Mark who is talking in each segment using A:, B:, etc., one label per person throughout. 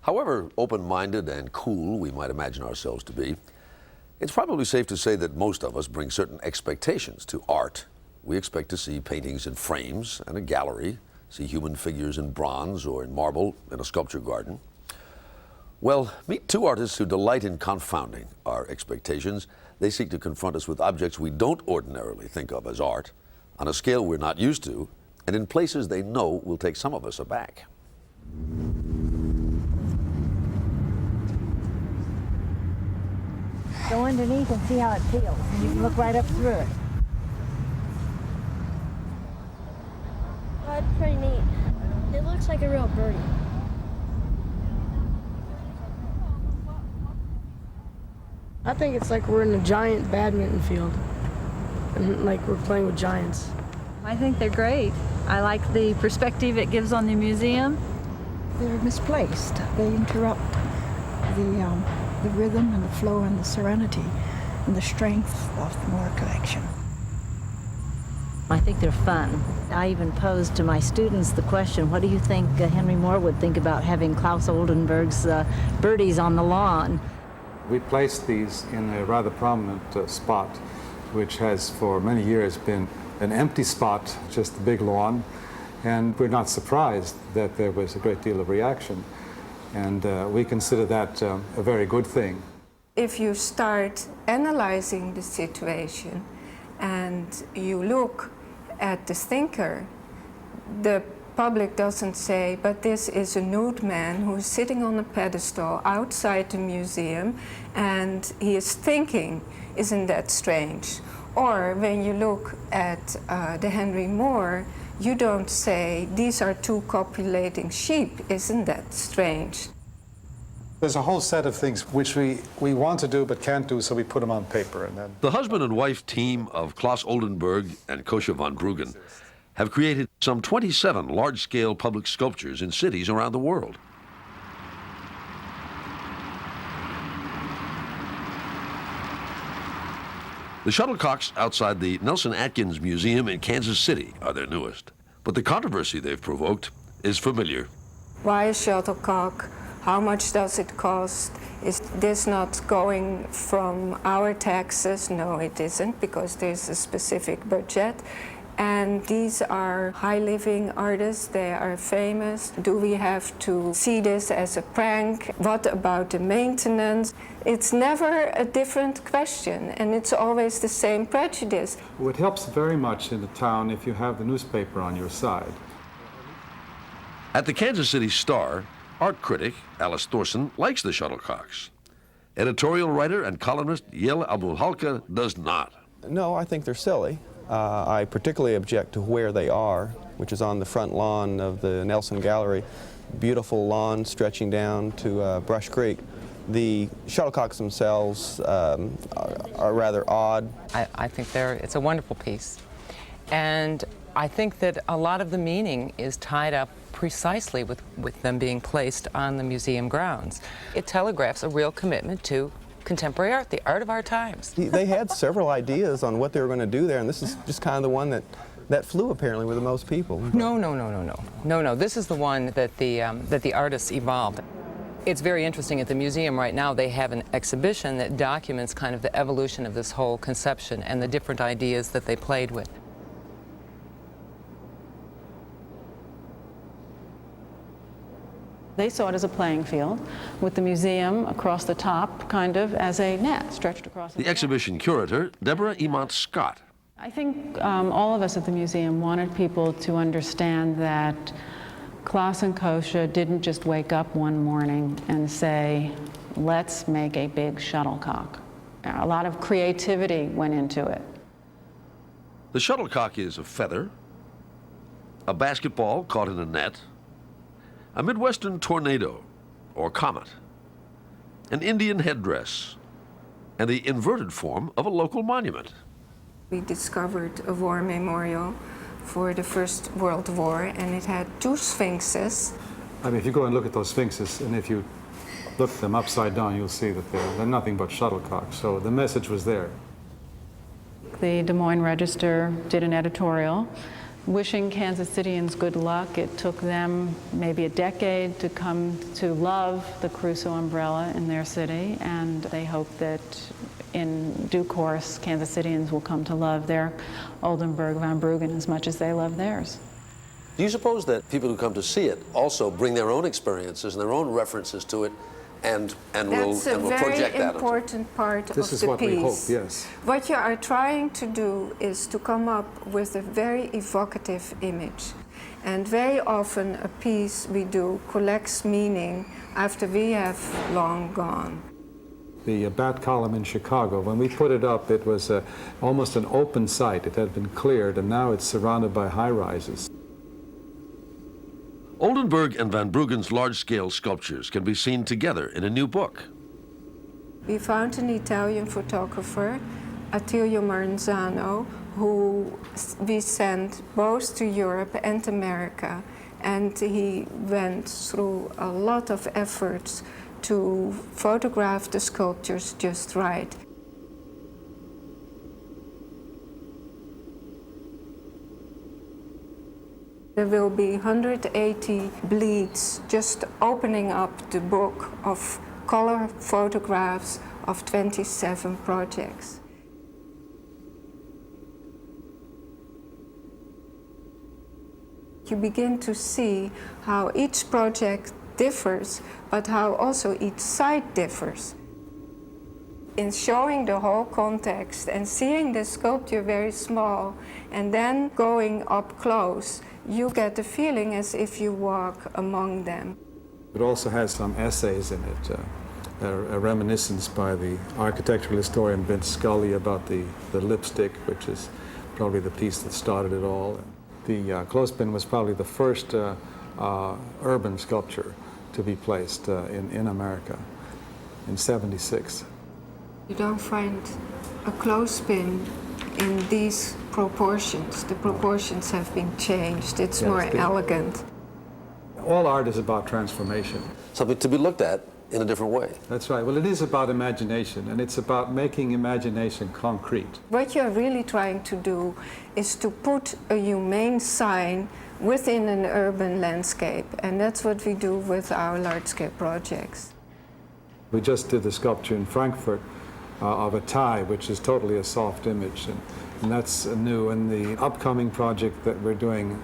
A: However open-minded and cool we might imagine ourselves to be, it's probably safe to say that most of us bring certain expectations to art. We expect to see paintings in frames and a gallery, see human figures in bronze or in marble in a sculpture garden. Well, meet two artists who delight in confounding our expectations. They seek to confront us with objects we don't ordinarily think of as art, on a scale we're not used to, and in places they know will take some of us aback.
B: Go underneath and see how it feels. You can look right up through it.
C: Oh, it's pretty neat. It looks like a real birdie.
D: I think it's like we're in a giant badminton field, and like we're playing with giants.
E: I think they're great. I like the perspective it gives on the museum.
F: They're misplaced. They interrupt the rhythm and the flow and the serenity and the strength of the Moore collection.
B: I think they're fun. I even posed to my students the question, what do you think Henry Moore would think about having Claes Oldenburg's birdies on the lawn?
G: We placed these in a rather prominent spot, which has for many years been an empty spot, just a big lawn, and we're not surprised that there was a great deal of reaction. And we consider that a very good thing.
H: If you start analyzing the situation and you look at the thinker, the public doesn't say, but this is a nude man who is sitting on a pedestal outside the museum and he is thinking, isn't that strange? Or when you look at the Henry Moore, you don't say, these are two copulating sheep, isn't that strange?
G: There's a whole set of things which we want to do but can't do, so we put them on paper. And then
A: The husband and wife team of Claes Oldenburg and Coosje Van Bruggen have created some 27 large-scale public sculptures in cities around the world. The Shuttlecocks outside the Nelson-Atkins Museum in Kansas City are their newest. But the controversy they've provoked is familiar.
H: Why a shuttlecock? How much does it cost? Is this not going from our taxes? No, it isn't, because there's a specific budget. And these are high-living artists, they are famous. Do we have to see this as a prank? What about the maintenance? It's never a different question, and it's always the same prejudice.
G: it helps very much in the town if you have the newspaper on your side.
A: At the Kansas City Star, art critic Alice Thorson likes the Shuttlecocks. Editorial writer and columnist Yel Abulhalka does not.
I: No, I think they're silly. I particularly object to where they are, which is on the front lawn of the Nelson Gallery. Beautiful lawn stretching down to Brush Creek. The shuttlecocks themselves are rather odd.
J: I think it's a wonderful piece. And I think that a lot of the meaning is tied up precisely with them being placed on the museum grounds. It telegraphs a real commitment to contemporary art, the art of our times.
I: They had several ideas on what they were going to do there, and this is just kind of the one that flew apparently with the most people.
J: No. This is the one that the artists evolved. It's very interesting. At the museum right now, they have an exhibition that documents kind of the evolution of this whole conception and the different ideas that they played with.
K: They saw it as a playing field, with the museum across the top, kind of as a net stretched across
A: The exhibition curator, Deborah Emont Scott.
K: I think all of us at the museum wanted people to understand that Claes and Coosje didn't just wake up one morning and say, let's make a big shuttlecock. A lot of creativity went into it.
A: The shuttlecock is a feather, a basketball caught in a net, a Midwestern tornado or comet, an Indian headdress, and the inverted form of a local monument.
H: We discovered a war memorial for the First World War, and it had two sphinxes.
G: I mean, if you go and look at those sphinxes, and if you look them upside down, you'll see that they're nothing but shuttlecocks. So the message was there.
K: The Des Moines Register did an editorial wishing Kansas Cityans good luck. It took them maybe a decade to come to love the Crusoe umbrella in their city, and they hope that in due course Kansas Cityans will come to love their Oldenburg Van Bruggen as much as they love theirs.
A: Do you suppose that people who come to see it also bring their own experiences and their own references to it and will project that?
H: That's a very important part of the piece.
G: This is what we hope, yes.
H: What you are trying to do is to come up with a very evocative image. And very often a piece we do collects meaning after we have long gone.
G: The Bat column in Chicago, when we put it up, it was almost an open site. It had been cleared, and now it's surrounded by high-rises.
A: Oldenburg and Van Bruggen's large-scale sculptures can be seen together in a new book.
H: We found an Italian photographer, Attilio Maranzano, who we sent both to Europe and America, and he went through a lot of efforts to photograph the sculptures just right. There will be 180 bleeds just opening up the book of color photographs of 27 projects. You begin to see how each project differs, but how also each site differs. In showing the whole context and seeing the sculpture very small and then going up close, you get the feeling as if you walk among them.
G: It also has some essays in it, a reminiscence by the architectural historian Vince Scully about the lipstick, which is probably the piece that started it all. The clothespin was probably the first urban sculpture to be placed in America in '76.
H: You don't find a clothespin in these proportions. The proportions have been changed. It's more elegant.
G: All art is about transformation.
A: Something to be looked at in a different way.
G: That's right. Well, it is about imagination, and it's about making imagination concrete.
H: What you're really trying to do is to put a humane sign within an urban landscape, and that's what we do with our large-scale projects.
G: We just did the sculpture in Frankfurt of a tie, which is totally a soft image, and that's new. And the upcoming project that we're doing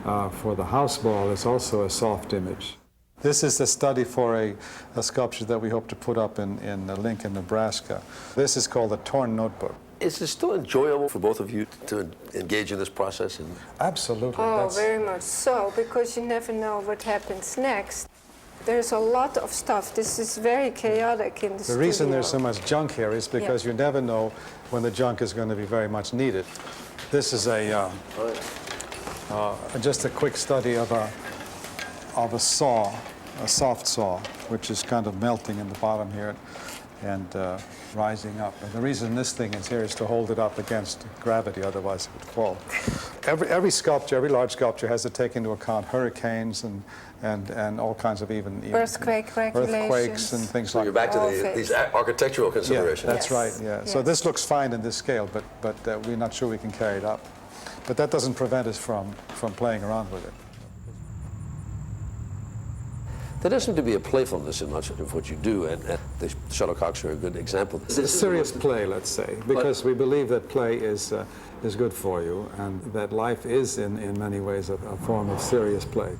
G: for the house ball is also a soft image. This is a study for a sculpture that we hope to put up in Lincoln, Nebraska. This is called the Torn Notebook.
A: Is it still enjoyable for both of you to engage in this process?
G: Absolutely.
H: Oh, very much so, because you never know what happens next. There's a lot of stuff. This is very chaotic in the studio.
G: The reason there's so much junk here is because you never know when the junk is going to be very much needed. This is just a quick study of a saw, a soft saw, which is kind of melting in the bottom here and rising up. And the reason this thing is here is to hold it up against gravity, otherwise it would fall. Every sculpture, every large sculpture has to take into account hurricanes and all kinds of even
H: earthquakes
G: and things like that.
A: You're back to these architectural considerations.
G: Yeah, that's right, yeah. Yes. So this looks fine in this scale, but we're not sure we can carry it up. But that doesn't prevent us from playing around with it.
A: There does seem to be a playfulness in much of what you do, and the Shuttlecocks are a good example.
G: It's a serious play, let's say, because we believe that play is good for you, and that life is, in many ways, a form of serious play.